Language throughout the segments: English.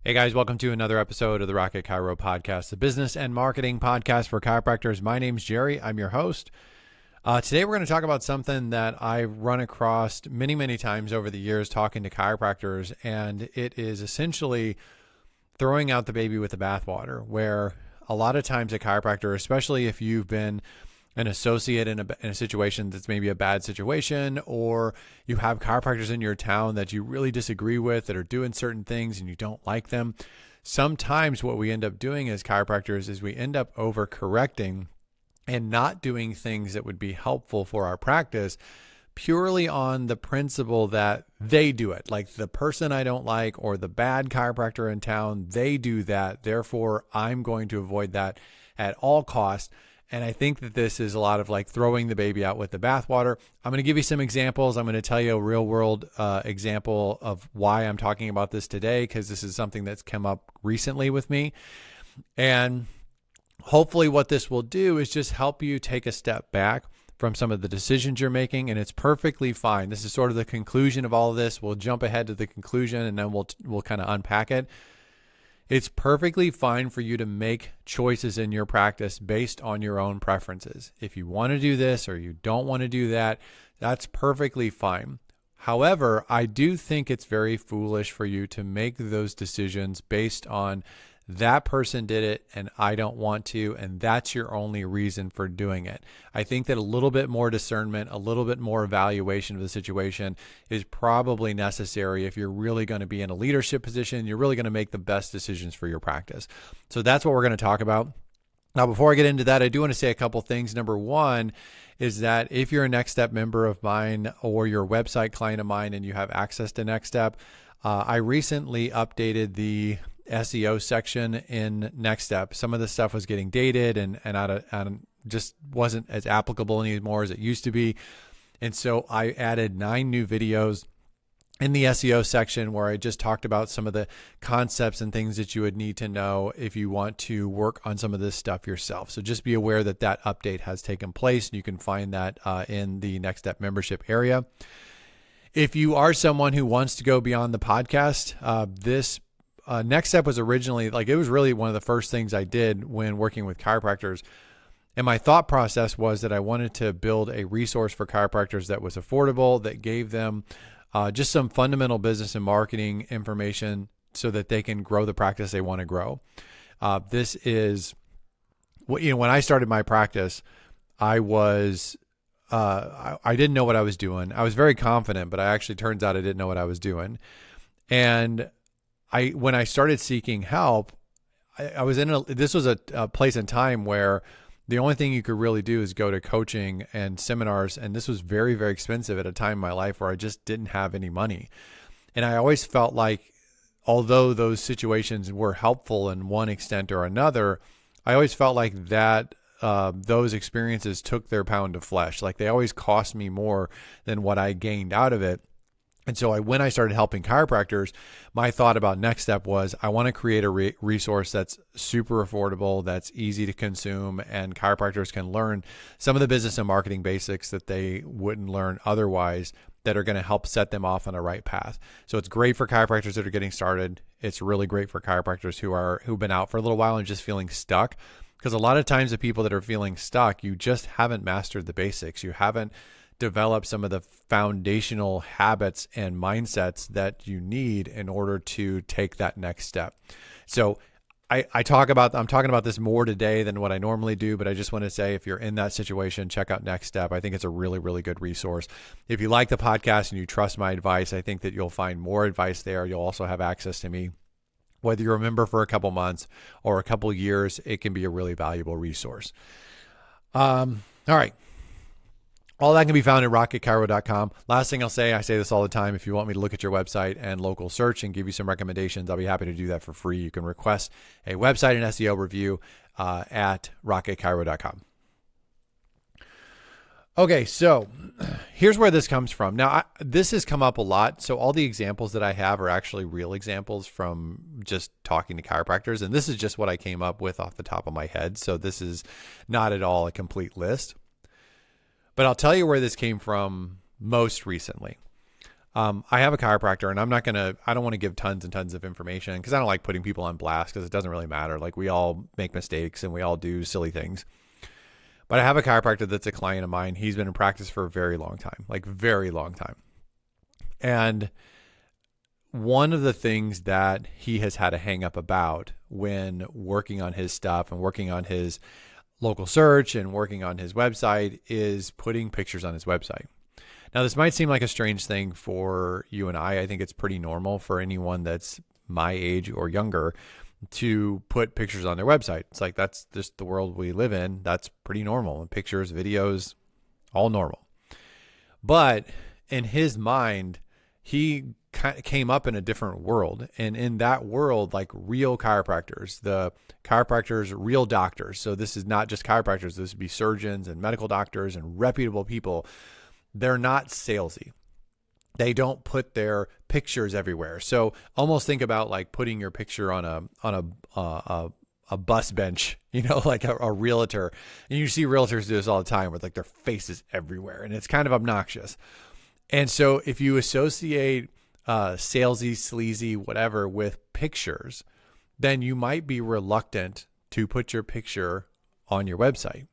Hey guys, welcome to another episode of the Rocket Chiro podcast, the business and marketing podcast for chiropractors. My name's Jerry. I'm your host. Today we're going to talk about something that I've run across many times over the years talking to chiropractors, and it is essentially throwing out the baby with the bathwater, where a lot of times a chiropractor, especially if you've been an associate in a situation that's maybe a bad situation, or you have chiropractors in your town that you really disagree with that are doing certain things and you don't like them. Sometimes what we end up doing as chiropractors is we end up overcorrecting and not doing things that would be helpful for our practice purely on the principle that they do it. Like the person I don't like or the bad chiropractor in town, they do that. Therefore, I'm going to avoid that at all costs. And I think that this is a lot of like throwing the baby out with the bathwater. I'm going to give you some examples. I'm going to tell you a real world example of why I'm talking about this today, because this is something that's come up recently with me. And hopefully what this will do is just help you take a step back from some of the decisions you're making, and it's perfectly fine. This is sort of the conclusion of all of this. We'll jump ahead to the conclusion and then we'll kind of unpack it. It's perfectly fine for you to make choices in your practice based on your own preferences. If you want to do this or you don't want to do that, that's perfectly fine. However, I do think it's very foolish for you to make those decisions based on that person did it and I don't want to, and that's your only reason for doing it. I think that a little bit more discernment, a little bit more evaluation of the situation is probably necessary if you're really going to be in a leadership position. You're really going to make the best decisions for your practice. So that's what we're going to talk about. Now, before I get into that, I do want to say a couple things. Number one is that if you're a Next Step member of mine or you're a website client of mine and you have access to Next Step, I recently updated the SEO section in Next Step. Some of the stuff was getting dated and just wasn't as applicable anymore as it used to be. And so I added 9 new videos in the SEO section where I just talked about some of the concepts and things that you would need to know if you want to work on some of this stuff yourself. So just be aware that that update has taken place, and you can find that in the Next Step membership area. If you are someone who wants to go beyond the podcast, this Next Step was originally, it was really one of the first things I did when working with chiropractors. And my thought process was that I wanted to build a resource for chiropractors that was affordable, that gave them just some fundamental business and marketing information so that they can grow the practice they want to grow. This is, when I started my practice, I didn't know what I was doing. I was very confident, but turns out I didn't know what I was doing. And when I started seeking help, I was this was a place and time where the only thing you could really do is go to coaching and seminars. And this was very, very expensive at a time in my life where I just didn't have any money. And I always felt like, although those situations were helpful in one extent or another, I always felt like that those experiences took their pound of flesh. Like they always cost me more than what I gained out of it. And so when I started helping chiropractors, my thought about Next Step was I want to create a resource that's super affordable, that's easy to consume, and chiropractors can learn some of the business and marketing basics that they wouldn't learn otherwise, that are going to help set them off on the right path. So it's great for chiropractors that are getting started. It's really great for chiropractors who've been out for a little while and just feeling stuck. Because a lot of times the people that are feeling stuck, you just haven't mastered the basics. You haven't develop some of the foundational habits and mindsets that you need in order to take that next step. So I'm talking about this more today than what I normally do, but I just want to say, if you're in that situation, check out Next Step. I think it's a really, really good resource. If you like the podcast and you trust my advice, I think that you'll find more advice there. You'll also have access to me. Whether you're a member for a couple months or a couple years, it can be a really valuable resource. All right. All that can be found at rocketchiro.com. Last thing I'll say, I say this all the time, if you want me to look at your website and local search and give you some recommendations, I'll be happy to do that for free. You can request a website and SEO review at rocketchiro.com. Okay, so here's where this comes from. Now, this has come up a lot. So all the examples that I have are actually real examples from just talking to chiropractors. And this is just what I came up with off the top of my head. So this is not at all a complete list. But I'll tell you where this came from most recently. I have a chiropractor, and I don't want to give tons and tons of information because I don't like putting people on blast because it doesn't really matter. Like, we all make mistakes and we all do silly things. But I have a chiropractor that's a client of mine. He's been in practice for a very long time, like very long time. And one of the things that he has had a hang up about when working on his stuff and working on his local search and working on his website is putting pictures on his website. Now, this might seem like a strange thing for you and I. I think it's pretty normal for anyone that's my age or younger to put pictures on their website. It's like, that's just the world we live in. That's pretty normal. Pictures, videos, all normal. But in his mind, he came up in a different world. And in that world, like real chiropractors, the chiropractors, real doctors. So this is not just chiropractors. This would be surgeons and medical doctors and reputable people. They're not salesy. They don't put their pictures everywhere. So almost think about like putting your picture on a bus bench, like a realtor. And you see realtors do this all the time with like their faces everywhere, and it's kind of obnoxious. And so if you associate salesy, sleazy, whatever with pictures, then you might be reluctant to put your picture on your website.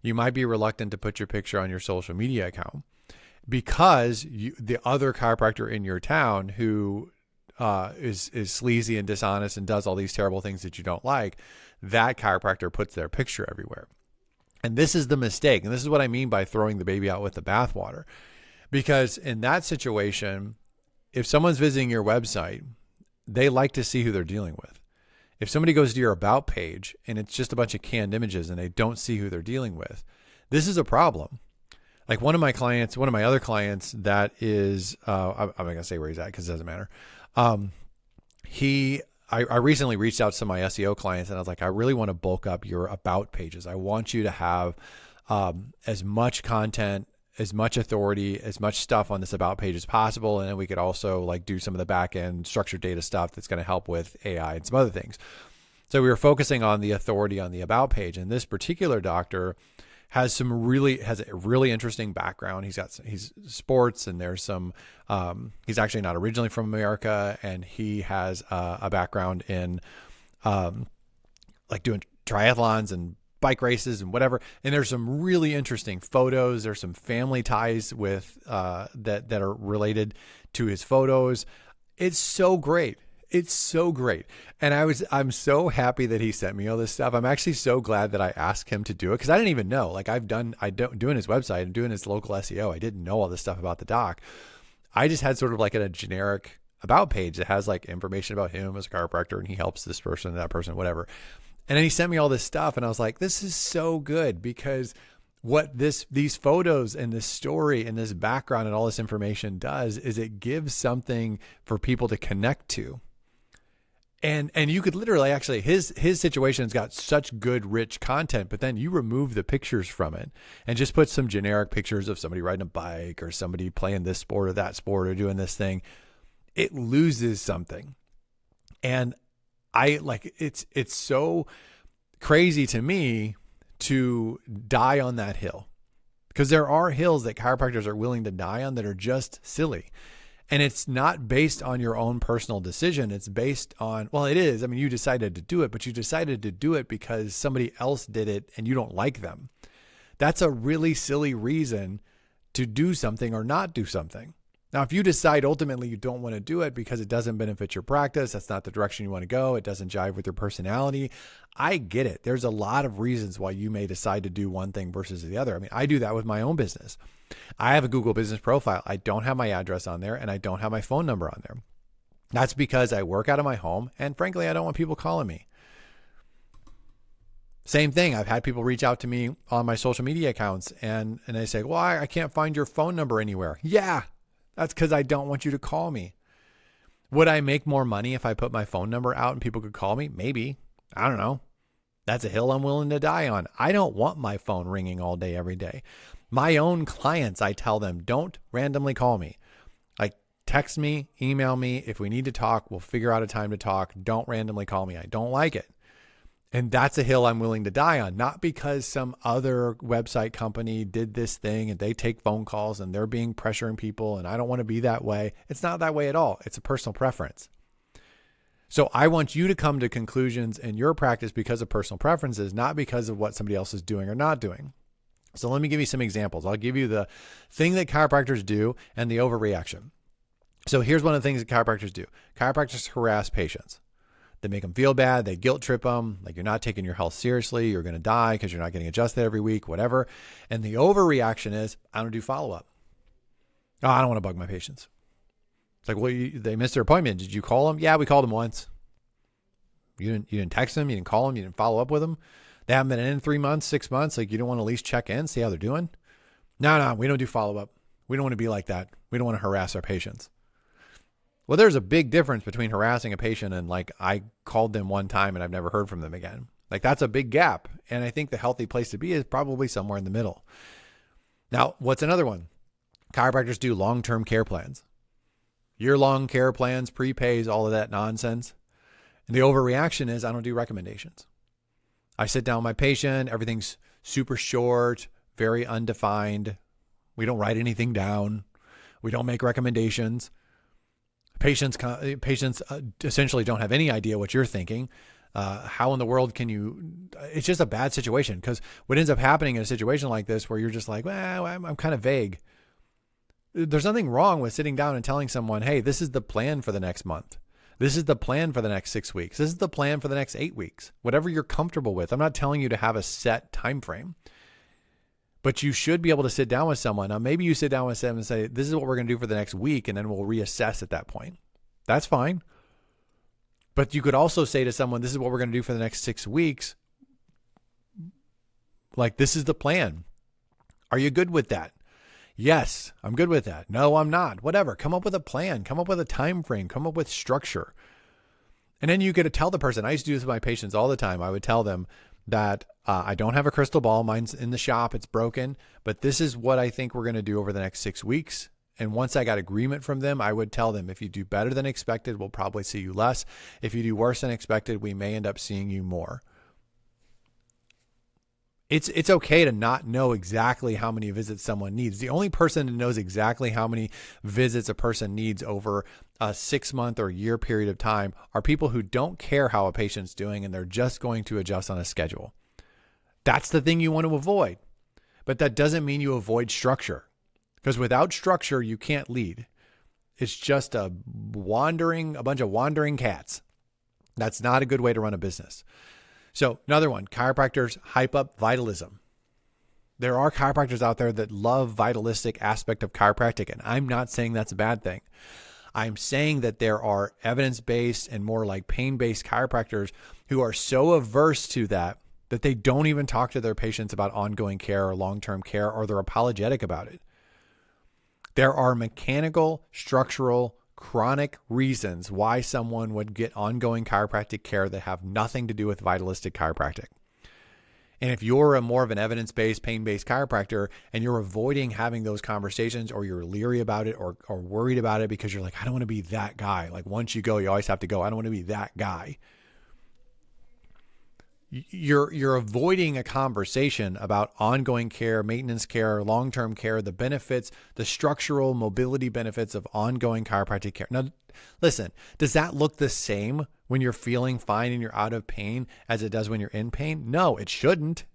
You might be reluctant to put your picture on your social media account because the other chiropractor in your town who is sleazy and dishonest and does all these terrible things that you don't like, that chiropractor puts their picture everywhere. And this is the mistake. And this is what I mean by throwing the baby out with the bathwater. Because in that situation, if someone's visiting your website, they like to see who they're dealing with. If somebody goes to your about page and it's just a bunch of canned images and they don't see who they're dealing with, this is a problem. Like one of my other clients that is, I'm not going to say where he's at because it doesn't matter. I recently reached out to some of my SEO clients and I was like, I really want to bulk up your about pages. I want you to have as much content, as much authority, as much stuff on this about page as possible. And then we could also like do some of the back end structured data stuff that's going to help with AI and some other things. So we were focusing on the authority on the about page. And this particular doctor has a really interesting background. He's sports, and there's some, he's actually not originally from America, and he has a background in like doing triathlons and bike races and whatever. And there's some really interesting photos. There's some family ties with that are related to his photos. It's so great. It's so great. And I'm so happy that he sent me all this stuff. I'm actually so glad that I asked him to do it because I didn't even know. Like doing his website and doing his local SEO. I didn't know all this stuff about the doc. I just had sort of like a generic about page that has like information about him as a chiropractor and he helps this person, that person, whatever. And then he sent me all this stuff and I was like, this is so good because what these photos and this story and this background and all this information does is it gives something for people to connect to. And you could literally actually, his situation's got such good, rich content, but then you remove the pictures from it and just put some generic pictures of somebody riding a bike or somebody playing this sport or that sport or doing this thing. It loses something. And it's so crazy to me to die on that hill because there are hills that chiropractors are willing to die on that are just silly. And it's not based on your own personal decision. It's based on, well, it is. I mean, you decided to do it, but you decided to do it because somebody else did it and you don't like them. That's a really silly reason to do something or not do something. Now, if you decide ultimately you don't want to do it because it doesn't benefit your practice, that's not the direction you want to go, it doesn't jive with your personality, I get it. There's a lot of reasons why you may decide to do one thing versus the other. I mean, I do that with my own business. I have a Google business profile. I don't have my address on there and I don't have my phone number on there. That's because I work out of my home and frankly, I don't want people calling me. Same thing. I've had people reach out to me on my social media accounts and they say, well, I can't find your phone number anywhere. Yeah, that's because I don't want you to call me. Would I make more money if I put my phone number out and people could call me? Maybe. I don't know. That's a hill I'm willing to die on. I don't want my phone ringing all day, every day. My own clients, I tell them, don't randomly call me. Like text me, email me. If we need to talk, we'll figure out a time to talk. Don't randomly call me. I don't like it. And that's a hill I'm willing to die on, not because some other website company did this thing and they take phone calls and they're being pressuring people and I don't want to be that way. It's not that way at all. It's a personal preference. So I want you to come to conclusions in your practice because of personal preferences, not because of what somebody else is doing or not doing. So let me give you some examples. I'll give you the thing that chiropractors do and the overreaction. So here's one of the things that chiropractors do. Chiropractors harass patients. They make them feel bad. They guilt trip them. Like you're not taking your health seriously. You're going to die because you're not getting adjusted every week, whatever. And the overreaction is, I don't do follow-up. Oh, I don't want to bug my patients. It's like, well, they missed their appointment. Did you call them? Yeah, we called them once. You didn't text them. You didn't call them. You didn't follow up with them. They haven't been in 3 months, 6 months. Like you don't want to at least check in, see how they're doing. No, we don't do follow-up. We don't want to be like that. We don't want to harass our patients. Well, there's a big difference between harassing a patient and like I called them one time and I've never heard from them again. Like that's a big gap. And I think the healthy place to be is probably somewhere in the middle. Now, what's another one? Chiropractors do long-term care plans. Year-long care plans, prepays, all of that nonsense. And the overreaction is I don't do recommendations. I sit down with my patient. Everything's super short, very undefined. We don't write anything down. We don't make recommendations. Patients essentially don't have any idea what you're thinking. How in the world can you? It's just a bad situation because what ends up happening in a situation like this where you're just like, well, I'm kind of vague. There's nothing wrong with sitting down and telling someone, hey, this is the plan for the next month. This is the plan for the next 6 weeks. This is the plan for the next 8 weeks. Whatever you're comfortable with. I'm not telling you to have a set time frame. But you should be able to sit down with someone. Now, maybe you sit down with them and say, this is what we're going to do for the next week, and then we'll reassess at that point. That's fine. But you could also say to someone, this is what we're going to do for the next 6 weeks. Like, this is the plan. Are you good with that? Yes, I'm good with that. No, I'm not. Whatever. Come up with a plan. Come up with a time frame. Come up with structure. And then you get to tell the person. I used to do this with my patients all the time. I would tell them that I don't have a crystal ball. Mine's in the shop. It's broken. But this is what I think we're going to do over the next 6 weeks. And once I got agreement from them, I would tell them, if you do better than expected, we'll probably see you less. If you do worse than expected, we may end up seeing you more. It's okay to not know exactly how many visits someone needs. The only person who knows exactly how many visits a person needs over a 6 month or year period of time are people who don't care how a patient's doing and they're just going to adjust on a schedule. That's the thing you want to avoid. But that doesn't mean you avoid structure, because without structure, you can't lead. It's just a bunch of wandering cats. That's not a good way to run a business. So another one, chiropractors hype up vitalism. There are chiropractors out there that love vitalistic aspect of chiropractic, and I'm not saying that's a bad thing. I'm saying that there are evidence-based and more like pain-based chiropractors who are so averse to that they don't even talk to their patients about ongoing care or long-term care, or they're apologetic about it. There are mechanical, structural, chronic reasons why someone would get ongoing chiropractic care that have nothing to do with vitalistic chiropractic. And if you're more of an evidence-based, pain-based chiropractor and you're avoiding having those conversations, or you're leery about it or worried about it because you're like, I don't want to be that guy. Like once you go, you always have to go. I don't want to be that guy. You're avoiding a conversation about ongoing care, maintenance care, long-term care, the benefits, the structural mobility benefits of ongoing chiropractic care. Now, listen, does that look the same when you're feeling fine and you're out of pain as it does when you're in pain? No, it shouldn't.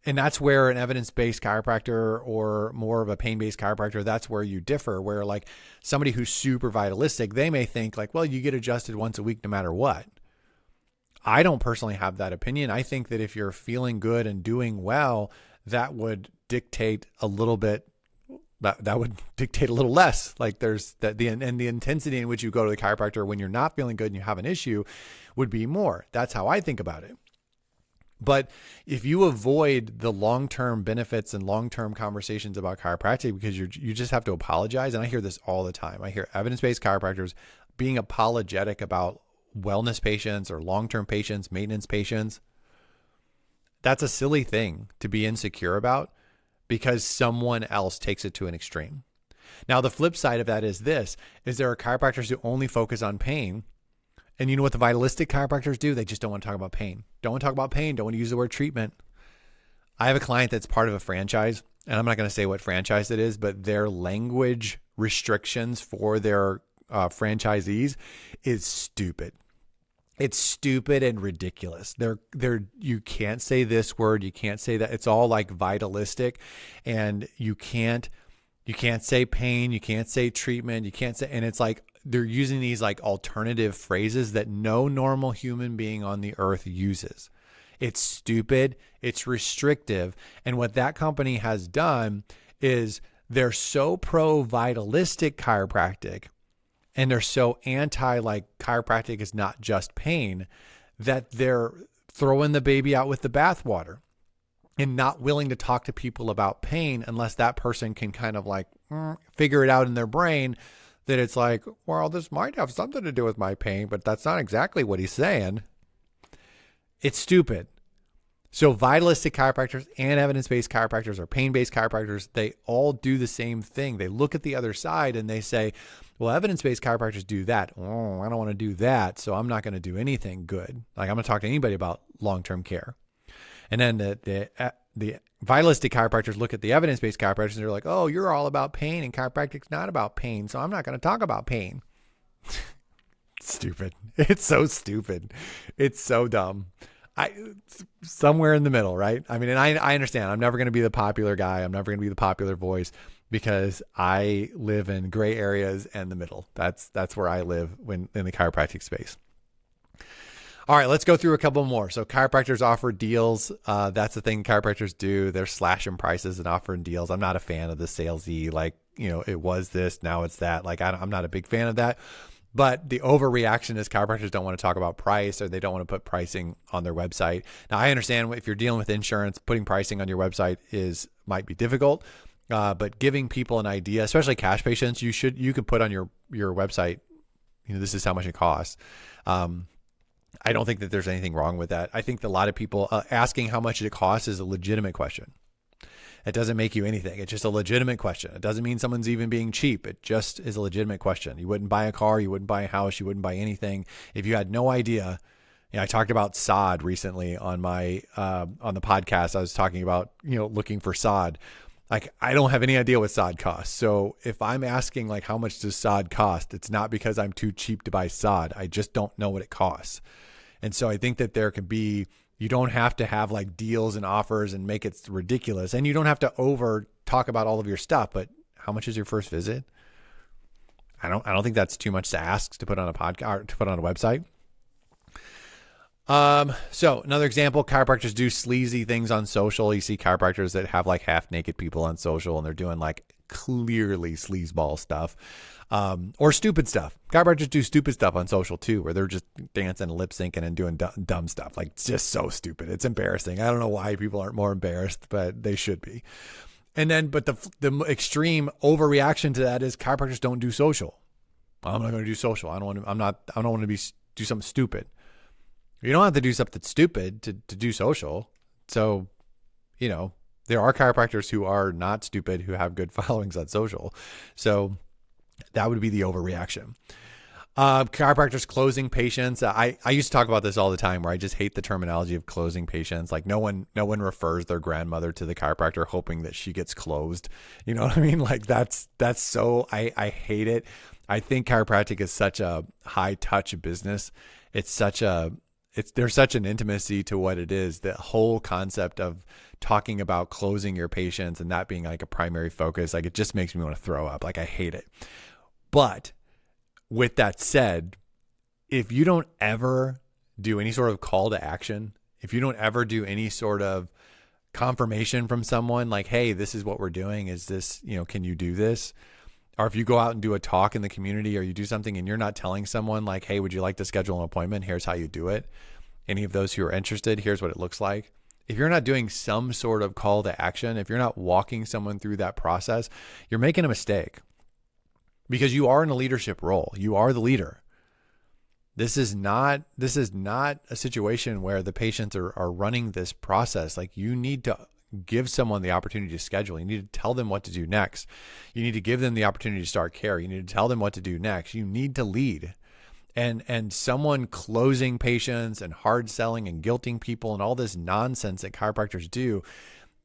And that's where an evidence-based chiropractor or more of a pain-based chiropractor, that's where you differ, where like somebody who's super vitalistic, they may think like, well, you get adjusted once a week no matter what. I don't personally have that opinion. I think that if you're feeling good and doing well, that would dictate a little bit, that would dictate a little less. Like there's that the intensity in which you go to the chiropractor when you're not feeling good and you have an issue would be more. That's how I think about it. But if you avoid the long-term benefits and long-term conversations about chiropractic because you just have to apologize, and I hear this all the time. I hear evidence-based chiropractors being apologetic about wellness patients or long-term patients, maintenance patients. That's a silly thing to be insecure about because someone else takes it to an extreme. Now, the flip side of that is there are chiropractors who only focus on pain And you know what the vitalistic chiropractors do? They just don't want to talk about pain. Don't want to talk about pain. Don't want to use the word treatment. I have a client that's part of a franchise, and I'm not going to say what franchise it is, but their language restrictions for their franchisees is stupid. It's stupid and ridiculous. You can't say this word. You can't say that. It's all like vitalistic, and you can't say pain. You can't say treatment. You can't say, and it's like they're using these like alternative phrases that no normal human being on the earth uses. It's stupid. It's restrictive. And what that company has done is they're so pro vitalistic chiropractic, and they're so anti like chiropractic is not just pain, that they're throwing the baby out with the bathwater and not willing to talk to people about pain unless that person can kind of like figure it out in their brain that it's like, well, this might have something to do with my pain, but that's not exactly what he's saying. It's stupid. So vitalistic chiropractors and evidence-based chiropractors or pain-based chiropractors, they all do the same thing. They look at the other side and they say, well, evidence-based chiropractors do that. Oh, I don't want to do that, so I'm not going to do anything good. Like I'm going to talk to anybody about long-term care. And then the vitalistic chiropractors look at the evidence-based chiropractors and they're like, oh, you're all about pain and chiropractic's not about pain, so I'm not going to talk about pain. Stupid. It's so stupid. It's so dumb. Somewhere in the middle, right? I mean, and I understand I'm never going to be the popular guy. I'm never going to be the popular voice because I live in gray areas and the middle. That's where I live when in the chiropractic space. All right, let's go through a couple more. So chiropractors offer deals. That's the thing chiropractors do. They're slashing prices and offering deals. I'm not a fan of the salesy, like, it was this, now it's that. Like, I'm not a big fan of that. But the overreaction is chiropractors don't want to talk about price, or they don't want to put pricing on their website. Now, I understand if you're dealing with insurance, putting pricing on your website might be difficult. But giving people an idea, especially cash patients, you can put on your website, this is how much it costs. I don't think that there's anything wrong with that. I think that a lot of people asking how much it costs is a legitimate question. It doesn't make you anything. It's just a legitimate question. It doesn't mean someone's even being cheap. It just is a legitimate question. You wouldn't buy a car. You wouldn't buy a house. You wouldn't buy anything if you had no idea. I talked about sod recently on my on the podcast. I was talking about looking for sod. Like, I don't have any idea what sod costs. So if I'm asking like how much does sod cost, it's not because I'm too cheap to buy sod. I just don't know what it costs. And so I think that there could be. You don't have to have like deals and offers and make it ridiculous. And you don't have to over talk about all of your stuff, but how much is your first visit? I don't think that's too much to ask to put on a podcast or to put on a website. So another example, chiropractors do sleazy things on social. You see chiropractors that have like half naked people on social and they're doing like clearly sleazeball stuff. Or stupid stuff. Chiropractors do stupid stuff on social too, where they're just dancing, lip syncing and doing dumb stuff. Like, it's just so stupid. It's embarrassing. I don't know why people aren't more embarrassed, but they should be. And then, but the extreme overreaction to that is chiropractors don't do social. I'm not going to do social. I don't want to do something stupid. You don't have to do something stupid to do social. So, there are chiropractors who are not stupid, who have good followings on social. So that would be the overreaction. Chiropractors closing patients. I used to talk about this all the time, where I just hate the terminology of closing patients. Like no one refers their grandmother to the chiropractor hoping that she gets closed. You know what I mean? Like that's so, I hate it. I think chiropractic is such a high touch business. There's such an intimacy to what it is. The whole concept of talking about closing your patients and that being like a primary focus, like it just makes me want to throw up. Like I hate it. But with that said, if you don't ever do any sort of call to action, if you don't ever do any sort of confirmation from someone like, hey, this is what we're doing. Is this, can you do this? Or if you go out and do a talk in the community or you do something and you're not telling someone like, hey, would you like to schedule an appointment? Here's how you do it. Any of those who are interested, here's what it looks like. If you're not doing some sort of call to action, if you're not walking someone through that process, you're making a mistake, because you are in a leadership role. You are the leader. This is not a situation where the patients are running this process. Like, you need to give someone the opportunity to schedule. You need to tell them what to do next. You need to give them the opportunity to start care. You need to tell them what to do next. You need to lead. and someone closing patients and hard selling and guilting people and all this nonsense that chiropractors do,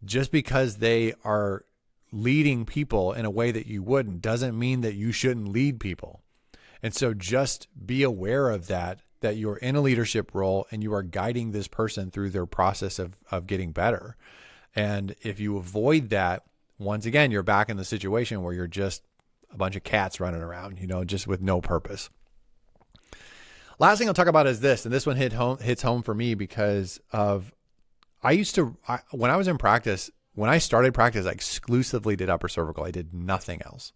just because they are leading people in a way that you wouldn't, doesn't mean that you shouldn't lead people. And so just be aware of that you're in a leadership role and you are guiding this person through their process of getting better. And if you avoid that, once again, you're back in the situation where you're just a bunch of cats running around, just with no purpose. Last thing I'll talk about is this, and this one hits home for me because of, when I was in practice, when I started practice, I exclusively did upper cervical. I did nothing else.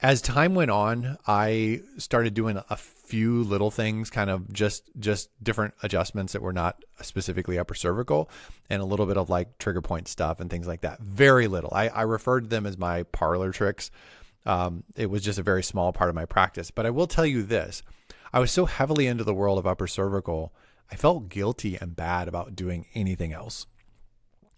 As time went on, I started doing a few little things, kind of just different adjustments that were not specifically upper cervical, and a little bit of like trigger point stuff and things like that. Very little. I referred to them as my parlor tricks. It was just a very small part of my practice. But I will tell you this. I was so heavily into the world of upper cervical, I felt guilty and bad about doing anything else.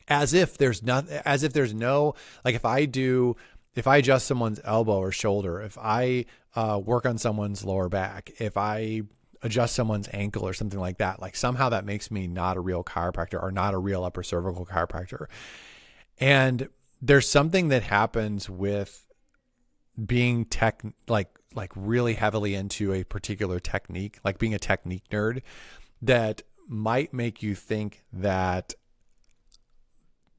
As if there's no, like if I adjust someone's elbow or shoulder, if I work on someone's lower back, if I adjust someone's ankle or something like that, like somehow that makes me not a real chiropractor or not a real upper cervical chiropractor. And there's something that happens with being like really heavily into a particular technique, like being a technique nerd, that might make you think that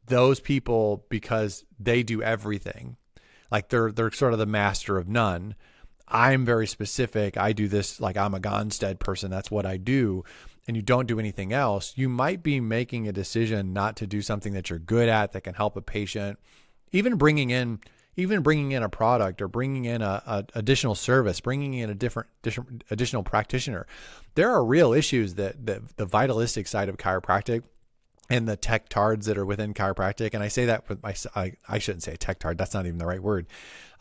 those people, because they do everything, like they're sort of the master of none. I'm very specific. I do this, like I'm a Gonstead person. That's what I do. And you don't do anything else. You might be making a decision not to do something that you're good at, that can help a patient, even bringing in a product or bringing in a additional service, bringing in a different additional practitioner. There are real issues that the vitalistic side of chiropractic and the tech tards that are within chiropractic. And I say that with I shouldn't say tech tard. That's not even the right word.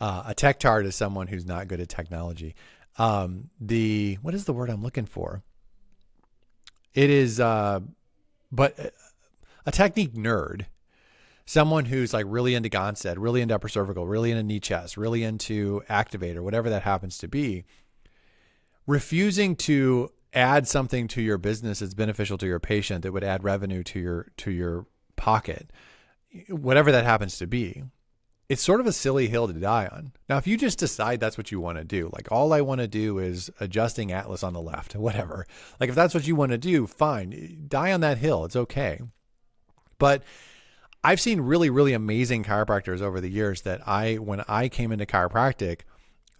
A tech tard is someone who's not good at technology. What is the word I'm looking for? It is, but a technique nerd, someone who's like really into Gonstead, really into upper cervical, really into knee chest, really into activator, whatever that happens to be, refusing to add something to your business that's beneficial to your patient, that would add revenue to your pocket, whatever that happens to be. It's sort of a silly hill to die on. Now, if you just decide that's what you want to do, like all I want to do is adjusting Atlas on the left, whatever. Like if that's what you want to do, fine, die on that hill. It's okay. But I've seen really, really amazing chiropractors over the years that when I came into chiropractic,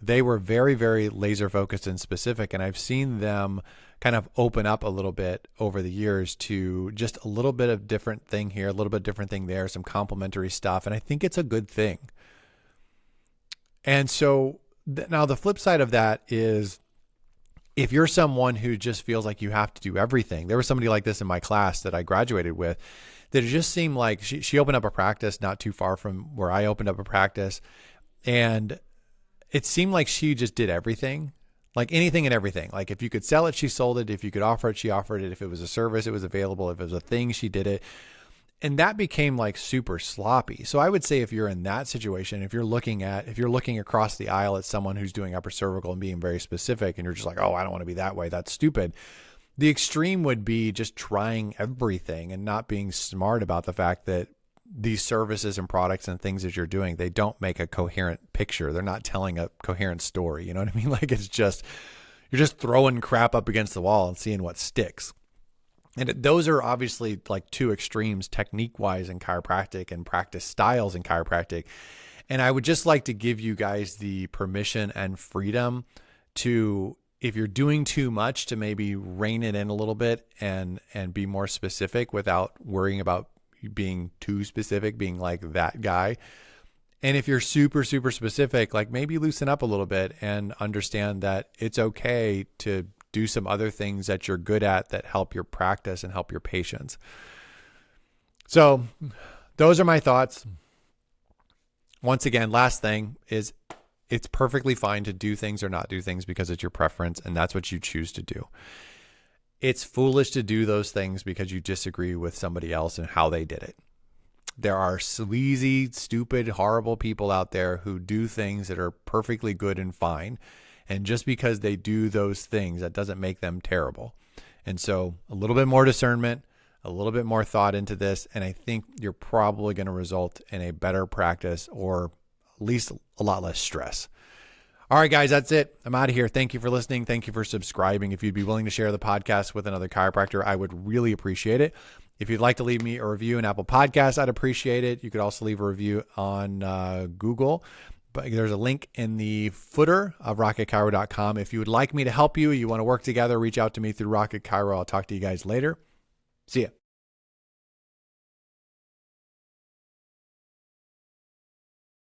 they were very, very laser focused and specific. And I've seen them kind of open up a little bit over the years to just a little bit of different thing here, a little bit different thing there, some complementary stuff. And I think it's a good thing. And so now the flip side of that is, if you're someone who just feels like you have to do everything, there was somebody like this in my class that I graduated with, that it just seemed like she opened up a practice not too far from where I opened up a practice. And it seemed like she just did everything, like anything and everything. Like if you could sell it, she sold it. If you could offer it, she offered it. If it was a service, it was available. If it was a thing, she did it. And that became like super sloppy. So I would say if you're in that situation, if you're looking across the aisle at someone who's doing upper cervical and being very specific, and you're just like, oh, I don't want to be that way, that's stupid. The extreme would be just trying everything and not being smart about the fact that these services and products and things that you're doing, they don't make a coherent picture. They're not telling a coherent story. You know what I mean? Like you're just throwing crap up against the wall and seeing what sticks. And those are obviously like two extremes technique wise in chiropractic and practice styles in chiropractic. And I would just like to give you guys the permission and freedom to, if you're doing too much, to maybe rein it in a little bit and be more specific without worrying about being too specific, being like that guy. And if you're super, super specific, like maybe loosen up a little bit and understand that it's okay to do some other things that you're good at that help your practice and help your patients. So those are my thoughts. Once again, last thing is, it's perfectly fine to do things or not do things because it's your preference and that's what you choose to do. It's foolish to do those things because you disagree with somebody else and how they did it. There are sleazy, stupid, horrible people out there who do things that are perfectly good and fine. And just because they do those things, that doesn't make them terrible. And so a little bit more discernment, a little bit more thought into this, and I think you're probably going to result in a better practice, or at least a lot less stress. All right, guys, that's it. I'm out of here. Thank you for listening. Thank you for subscribing. If you'd be willing to share the podcast with another chiropractor, I would really appreciate it. If you'd like to leave me a review in Apple Podcasts, I'd appreciate it. You could also leave a review on Google. But there's a link in the footer of rocketchiro.com. If you would like me to help you, you want to work together, reach out to me through Rocket Chiro. I'll talk to you guys later. See ya.